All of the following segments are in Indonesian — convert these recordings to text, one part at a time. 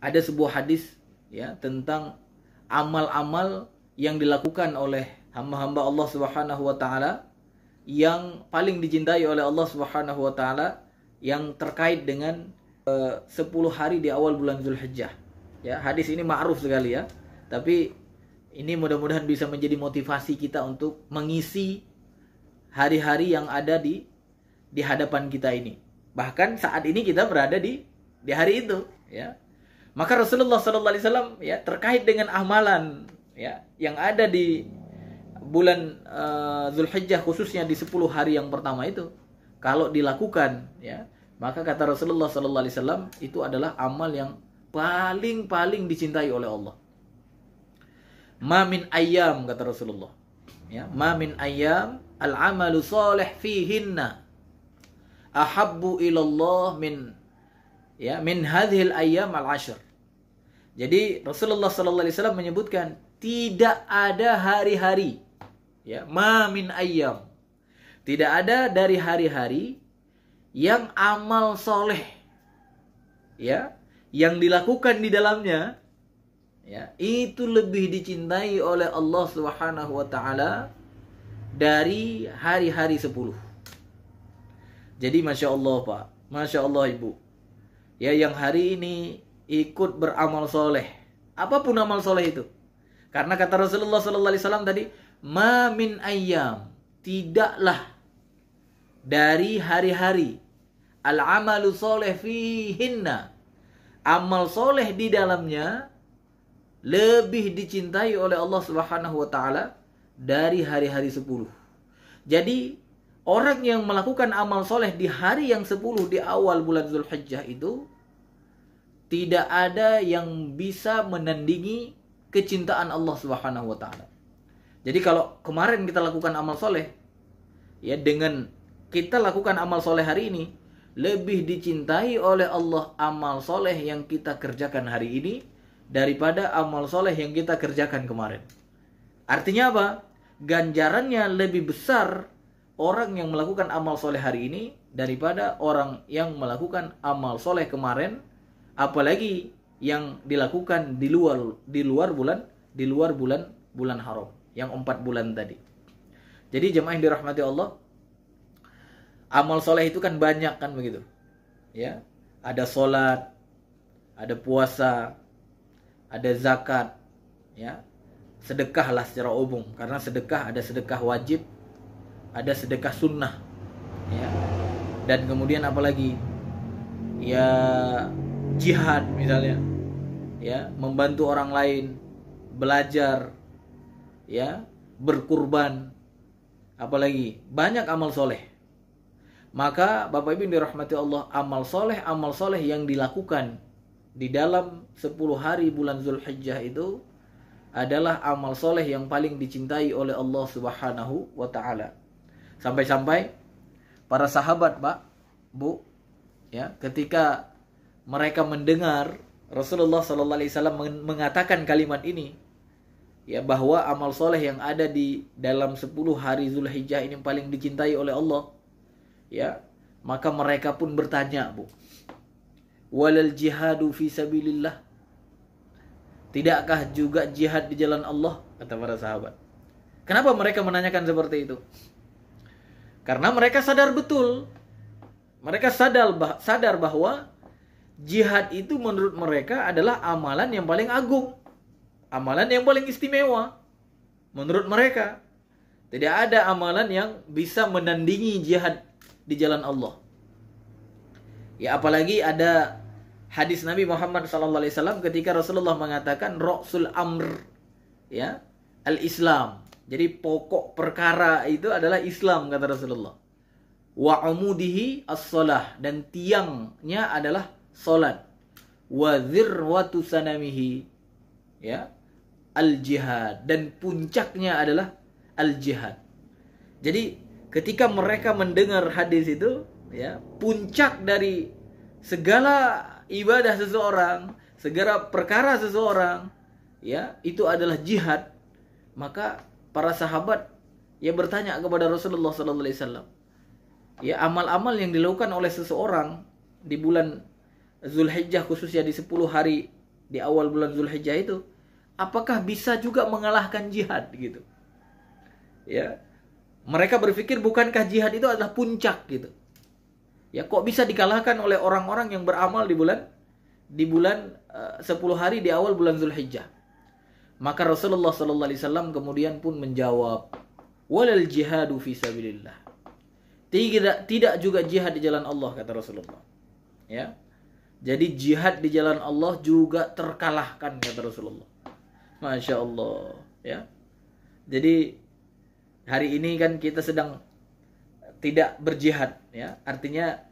ada sebuah hadis ya tentang amal-amal yang dilakukan oleh hamba-hamba Allah Subhanahu wa taala yang paling dicintai oleh Allah Subhanahu wa taala yang terkait dengan 10 hari di awal bulan Zulhijjah. Ya, hadis ini ma'ruf sekali ya. Tapi ini mudah-mudahan bisa menjadi motivasi kita untuk mengisi hari-hari yang ada di hadapan kita ini. Bahkan saat ini kita berada di hari itu, ya. Maka Rasulullah sallallahu alaihi wasallam ya terkait dengan amalan ya yang ada di bulan Zulhijjah khususnya di 10 hari yang pertama itu, kalau dilakukan ya, maka kata Rasulullah sallallahu alaihi wasallam itu adalah amal yang paling dicintai oleh Allah. Ma min ayyam, kata Rasulullah ya, ma min ayyam al-amalu salih fihinna ahabbu ilallah min hadhil ayyam al-ashr. Jadi Rasulullah sallallahu alaihi wasallam menyebutkan tidak ada hari-hari ya, ma min ayyam, tidak ada dari hari-hari yang amal soleh ya yang dilakukan di dalamnya ya itu lebih dicintai oleh Allah Subhanahu wa taala dari hari-hari 10. Jadi Masya Allah Pak, Masya Allah Ibu ya, yang hari ini ikut beramal soleh, apapun amal soleh itu, karena kata Rasulullah sallallahu alaihi wasallam tadi, ma min ayyam, tidaklah dari hari-hari al-amalu soleh fihinna, amal soleh di dalamnya lebih dicintai oleh Allah Subhanahu wa taala dari hari-hari 10. Jadi orang yang melakukan amal soleh di hari yang 10 di awal bulan Zulhijjah itu tidak ada yang bisa menandingi kecintaan Allah Subhanahu wa taala. Jadi kalau kemarin kita lakukan amal soleh ya, dengan kita lakukan amal soleh hari ini, lebih dicintai oleh Allah amal soleh yang kita kerjakan hari ini daripada amal soleh yang kita kerjakan kemarin. Artinya apa? Ganjarannya lebih besar orang yang melakukan amal soleh hari ini daripada orang yang melakukan amal soleh kemarin, apalagi yang dilakukan di luar bulan haram, yang 4 bulan tadi. Jadi jemaah yang dirahmati Allah, amal soleh itu kan banyak kan begitu ya, ada sholat, ada puasa, ada zakat ya, sedekah lah secara umum, karena sedekah ada sedekah wajib, ada sedekah sunnah ya, dan kemudian apalagi ya, jihad misalnya ya, membantu orang lain, belajar ya, berkurban, apalagi banyak amal soleh. Maka Bapak Ibu dirahmati Allah, amal soleh yang dilakukan di dalam 10 hari bulan Zulhijjah itu adalah amal soleh yang paling dicintai oleh Allah Subhanahu wa taala. Sampai-sampai para sahabat, Pak, Bu, ya, ketika mereka mendengar Rasulullah sallallahu alaihi wasallam mengatakan kalimat ini ya, bahwa amal soleh yang ada di dalam 10 hari Zulhijjah ini paling dicintai oleh Allah ya, maka mereka pun bertanya, Bu, walal jihadu fi sabilillah, tidakkah juga jihad di jalan Allah, kata para sahabat. Kenapa mereka menanyakan seperti itu? Karena mereka sadar betul, mereka sadar bahwa jihad itu menurut mereka adalah amalan yang paling agung, amalan yang paling istimewa. Menurut mereka tidak ada amalan yang bisa menandingi jihad di jalan Allah. Ya, apalagi ada hadis Nabi Muhammad SAW ketika Rasulullah mengatakan Ra'sul Amr ya, al-Islam. Jadi pokok perkara itu adalah Islam, kata Rasulullah. Wa umudihi as-salah, dan tiangnya adalah salat. Wa dzirwatu sanamihi ya, al-jihad, dan puncaknya adalah al-jihad. Jadi ketika mereka mendengar hadis itu ya, puncak dari segala ibadah seseorang, segala perkara seseorang ya, itu adalah jihad. Maka para sahabat ya bertanya kepada Rasulullah sallallahu alaihi wasallam, ya, amal-amal yang dilakukan oleh seseorang di bulan Zulhijjah khususnya di 10 hari di awal bulan Zulhijjah itu, apakah bisa juga mengalahkan jihad gitu? Ya, mereka berpikir bukankah jihad itu adalah puncak gitu? Ya, kok bisa dikalahkan oleh orang-orang yang beramal di bulan 10 hari di awal bulan Zulhijjah? Maka Rasulullah sallallahu alaihi wasallam kemudian pun menjawab, walal jihadu fi sabilillah. Tidak juga jihad di jalan Allah, kata Rasulullah. Ya. Jadi jihad di jalan Allah juga terkalahkan, kata Rasulullah. Masya Allah, ya. Jadi hari ini kan kita sedang tidak berjihad, ya. Artinya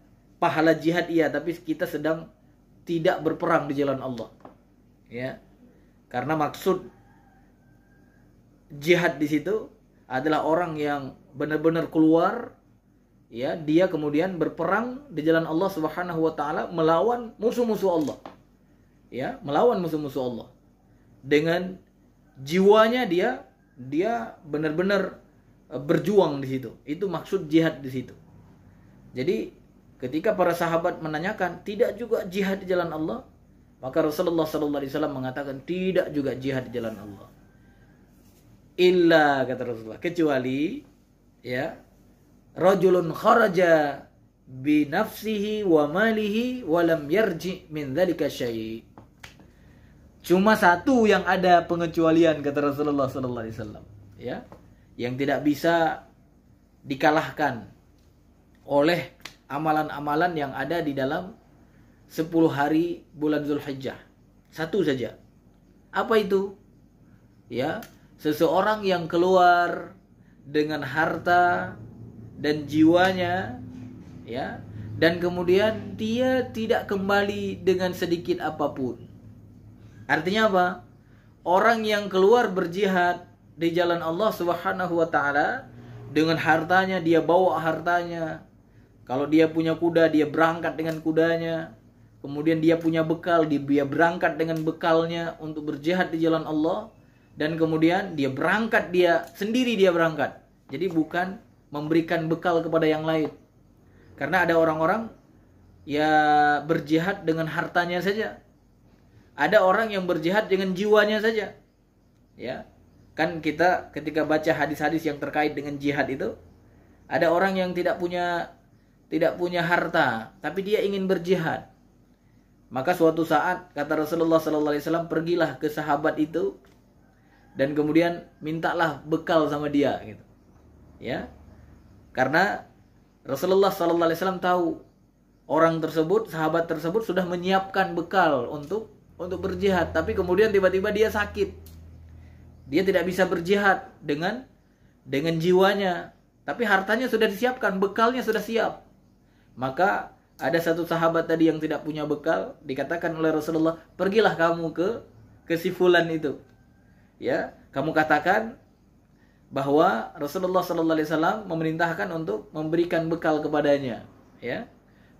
pahala jihad iya, tapi kita sedang tidak berperang di jalan Allah, ya. Karena maksud jihad di situ adalah orang yang benar-benar keluar, ya, dia kemudian berperang di jalan Allah Subhanahu wa taala melawan musuh-musuh Allah. Ya, melawan musuh-musuh Allah. Dengan jiwanya dia benar-benar berjuang di situ. Itu maksud jihad di situ. Jadi ketika para sahabat menanyakan, tidak juga jihad di jalan Allah? Maka Rasulullah sallallahu alaihi wasallam mengatakan, tidak juga jihad di jalan Allah. Illa, kata Rasulullah, kecuali ya, rajulun kharaja bi nafsihi wa malihi wa lam yarji min dzalika syai'. Cuma satu yang ada pengecualian, kata Rasulullah sallallahu alaihi wasallam, ya, yang tidak bisa dikalahkan oleh amalan-amalan yang ada di dalam 10 hari bulan Zulhijjah. Satu saja. Apa itu? Ya, seseorang yang keluar dengan harta dan jiwanya, ya, dan kemudian dia tidak kembali dengan sedikit apapun. Artinya apa? Orang yang keluar berjihad di jalan Allah Subhanahu wa taala dengan hartanya, dia bawa hartanya. Kalau dia punya kuda, dia berangkat dengan kudanya. Kemudian dia punya bekal, dia berangkat dengan bekalnya untuk berjihad di jalan Allah. Dan kemudian dia berangkat, dia sendiri dia berangkat. Jadi bukan memberikan bekal kepada yang lain. Karena ada orang-orang ya berjihad dengan hartanya saja. Ada orang yang berjihad dengan jiwanya saja. Ya. Kan kita ketika baca hadis-hadis yang terkait dengan jihad itu, ada orang yang tidak punya harta, tapi dia ingin berjihad. Maka suatu saat, kata Rasulullah sallallahu alaihi wasallam, pergilah ke sahabat itu dan kemudian mintalah bekal sama dia gitu. Ya. Karena Rasulullah sallallahu alaihi wasallam tahu orang tersebut, sahabat tersebut sudah menyiapkan bekal untuk berjihad, tapi kemudian tiba-tiba dia sakit. Dia tidak bisa berjihad dengan jiwanya, tapi hartanya sudah disiapkan, bekalnya sudah siap. Maka ada satu sahabat tadi yang tidak punya bekal, dikatakan oleh Rasulullah, pergilah kamu ke si fulan itu. Ya, kamu katakan bahwa Rasulullah sallallahu alaihi wasallam memerintahkan untuk memberikan bekal kepadanya, ya.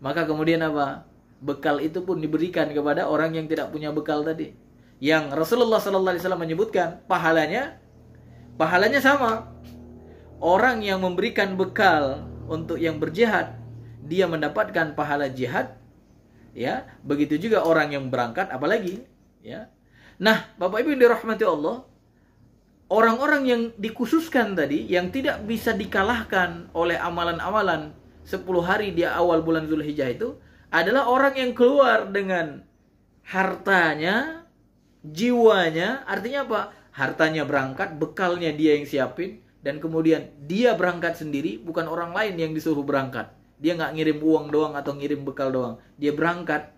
Maka kemudian apa? Bekal itu pun diberikan kepada orang yang tidak punya bekal tadi. Yang Rasulullah sallallahu alaihi wasallam menyebutkan pahalanya sama. Orang yang memberikan bekal untuk yang berjihad, dia mendapatkan pahala jihad, ya. Begitu juga orang yang berangkat, apalagi, ya. Nah, Bapak Ibu yang dirahmati Allah, orang-orang yang dikhususkan tadi, yang tidak bisa dikalahkan oleh amalan-amalan 10 hari di awal bulan Zulhijjah itu, adalah orang yang keluar dengan hartanya, jiwanya. Artinya apa? Hartanya berangkat, bekalnya dia yang siapin, dan kemudian dia berangkat sendiri, bukan orang lain yang disuruh berangkat. Dia nggak ngirim uang doang atau ngirim bekal doang. Dia berangkat.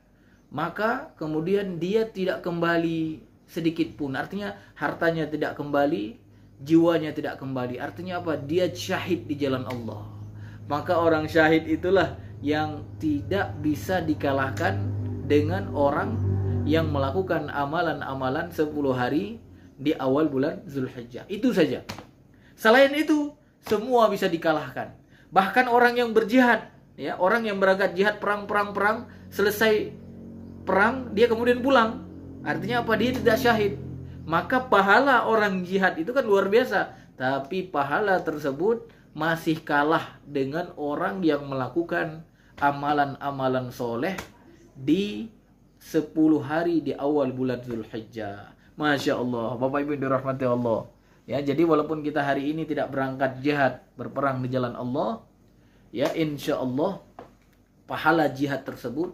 Maka kemudian dia tidak kembali sedikit pun. Artinya hartanya tidak kembali, jiwanya tidak kembali. Artinya apa? Dia syahid di jalan Allah. Maka orang syahid itulah yang tidak bisa dikalahkan dengan orang yang melakukan amalan-amalan 10 hari di awal bulan Zulhijjah. Itu saja. Selain itu, semua bisa dikalahkan. Bahkan orang yang berjihad, ya, orang yang berangkat jihad, perang, selesai perang, dia kemudian pulang. Artinya apa? Dia tidak syahid. Maka pahala orang jihad itu kan luar biasa. Tapi pahala tersebut masih kalah dengan orang yang melakukan amalan-amalan soleh di 10 hari di awal bulan Zulhijjah. Masya Allah, Bapak Ibu dirahmati Allah. Ya, jadi walaupun kita hari ini tidak berangkat jihad, berperang di jalan Allah, ya insya Allah pahala jihad tersebut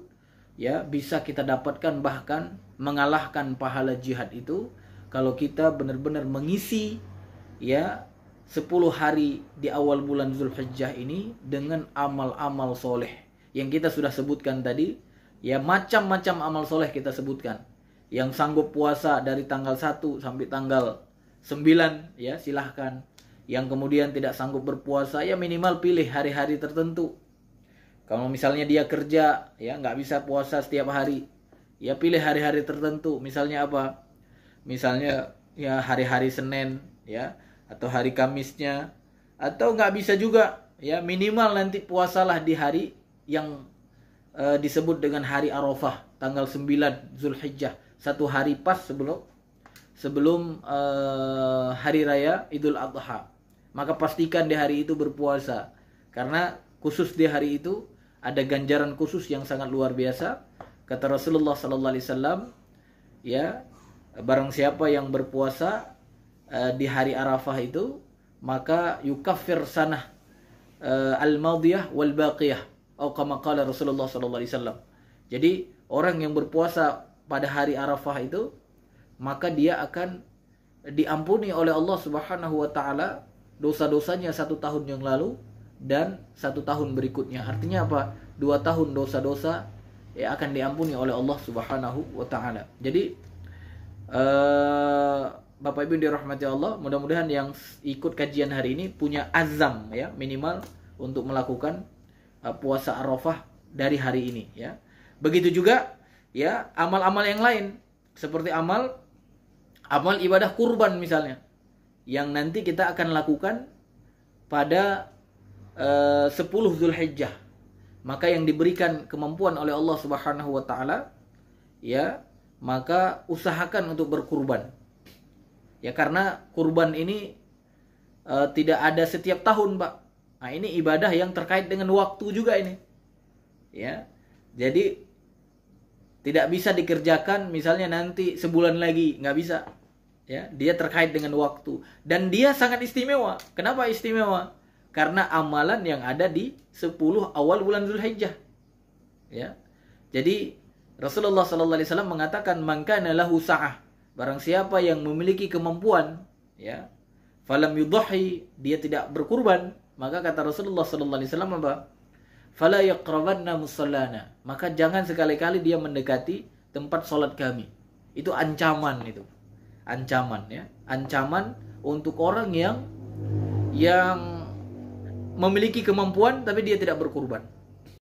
ya bisa kita dapatkan, bahkan mengalahkan pahala jihad itu kalau kita benar-benar mengisi ya 10 hari di awal bulan Zulhijjah ini dengan amal-amal soleh yang kita sudah sebutkan tadi. Ya, macam-macam amal soleh kita sebutkan. Yang sanggup puasa dari tanggal 1 sampai tanggal 9 ya silahkan. Yang kemudian tidak sanggup berpuasa ya minimal pilih hari-hari tertentu. Kalau misalnya dia kerja ya nggak bisa puasa setiap hari, ya pilih hari-hari tertentu. Misalnya apa? Misalnya ya hari-hari Senin ya, atau hari Kamisnya, atau nggak bisa juga ya minimal nanti puasalah di hari yang disebut dengan hari Arafah, tanggal 9 Zulhijjah, 1 hari pas sebelum hari raya Idul Adha. Maka pastikan di hari itu berpuasa, karena khusus di hari itu ada ganjaran khusus yang sangat luar biasa. Kata Rasulullah sallallahu alaihi wasallam, ya, barang siapa yang berpuasa di hari Arafah itu, maka yukaffir sanah al-madiyah wal baqiyah, atau kama qala Rasulullah sallallahu alaihi wasallam. Jadi orang yang berpuasa pada hari Arafah itu, maka dia akan diampuni oleh Allah Subhanahu wa taala dosa-dosanya 1 tahun yang lalu dan 1 tahun berikutnya. Artinya apa? 2 tahun dosa-dosa ya akan diampuni oleh Allah Subhanahu wa taala. Jadi Bapak Ibu dirahmati Allah, mudah-mudahan yang ikut kajian hari ini punya azam ya minimal untuk melakukan puasa Arafah dari hari ini ya. Begitu juga ya amal-amal yang lain seperti amal ibadah kurban misalnya yang nanti kita akan lakukan pada 10 Zulhijjah. Maka yang diberikan kemampuan oleh Allah Subhanahu wa taala ya, maka usahakan untuk berkurban. Ya, karena kurban ini tidak ada setiap tahun, Pak. Nah, ini ibadah yang terkait dengan waktu juga ini. Ya. Jadi tidak bisa dikerjakan misalnya nanti sebulan lagi, nggak bisa. Ya, dia terkait dengan waktu dan dia sangat istimewa. Kenapa istimewa? Karena amalan yang ada di 10 awal bulan Zulhijjah. Ya. Jadi Rasulullah sallallahu alaihi wasallam mengatakan man kana lahu sa'ah, barang siapa yang memiliki kemampuan ya, falam yudhi, dia tidak berkurban, maka kata Rasulullah sallallahu alaihi wasallam apa? Fala yaqrabanna musallana, maka jangan sekali-kali dia mendekati tempat salat kami. Itu ancaman itu. Ancaman ya. Ancaman untuk orang yang memiliki kemampuan tapi dia tidak berkurban.